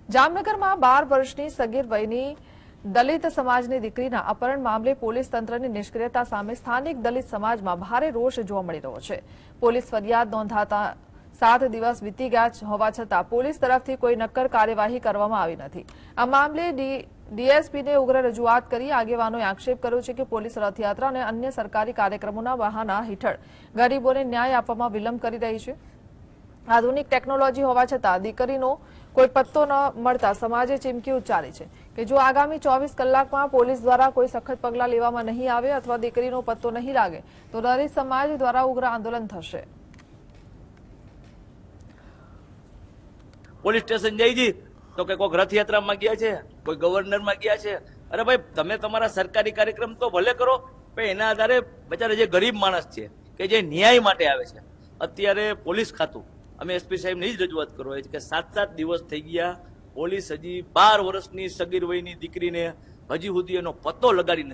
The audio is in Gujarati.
જામનગરમાં 12 વર્ષની સગીર વયની દલિત સમાજની દીકરીના અપહરણ મામલે પોલીસ તંત્રની નિષ્ક્રિયતા સામે સ્થાનિક દલિત સમાજમાં ભારે રોષ જોવા મળી રહ્યો છે। પોલીસ ફરિયાદ નોંધાતા 7 દિવસ વીતી ગયા હોવા છતાં પોલીસ તરફથી કોઈ નક્કર કાર્યવાહી કરવામાં આવી નથી। આ મામલે ડીએસપીને ઉગ્ર રજૂઆત કરી આગેવાનોએ આક્ષેપ કર્યો છે કે પોલીસ રથયાત્રા અને અન્ય સરકારી કાર્યક્રમોના બહાના હેઠળ ગરીબોને ન્યાય આપવામાં વિલંબ કરી રહી છે। આધુનિક ટેકનોલોજી હોવા છતાં દીકરીનો કોઈ પત્તો ન મળતા સમાજે ચીમકી ઉચ્ચારી છે કે જો આગામી 24 કલાકમાં પોલીસ દ્વારા કોઈ સખત પગલાં લેવામાં નહીં આવે અથવા દીકરીનો પત્તો નહીં લાગે તો દલિત સમાજ દ્વારા ઉગ્ર આંદોલન થશે। પોલીસ સ્ટેશન જઈ તો કે કોઈ રથયાત્રામાં ગયા છે, કોઈ ગવર્નરમાં ગયા છે। અરે ભાઈ, તમે તમારા સરકારી કાર્યક્રમ તો ભલે કરો, પણ એના આધારે બચારા જે ગરીબ માણસ છે કે જે ન્યાય માટે આવે છે, અત્યારે પોલીસ ખાતું અમે એસપી સાહેબને જ રજૂઆત કરવા છે કે 7 દિવસ થઈ ગયા, પોલીસ હજી 12 વર્ષની સગીર વયની દીકરીને હજી સુધી એનો પત્તો લગાડી નથી।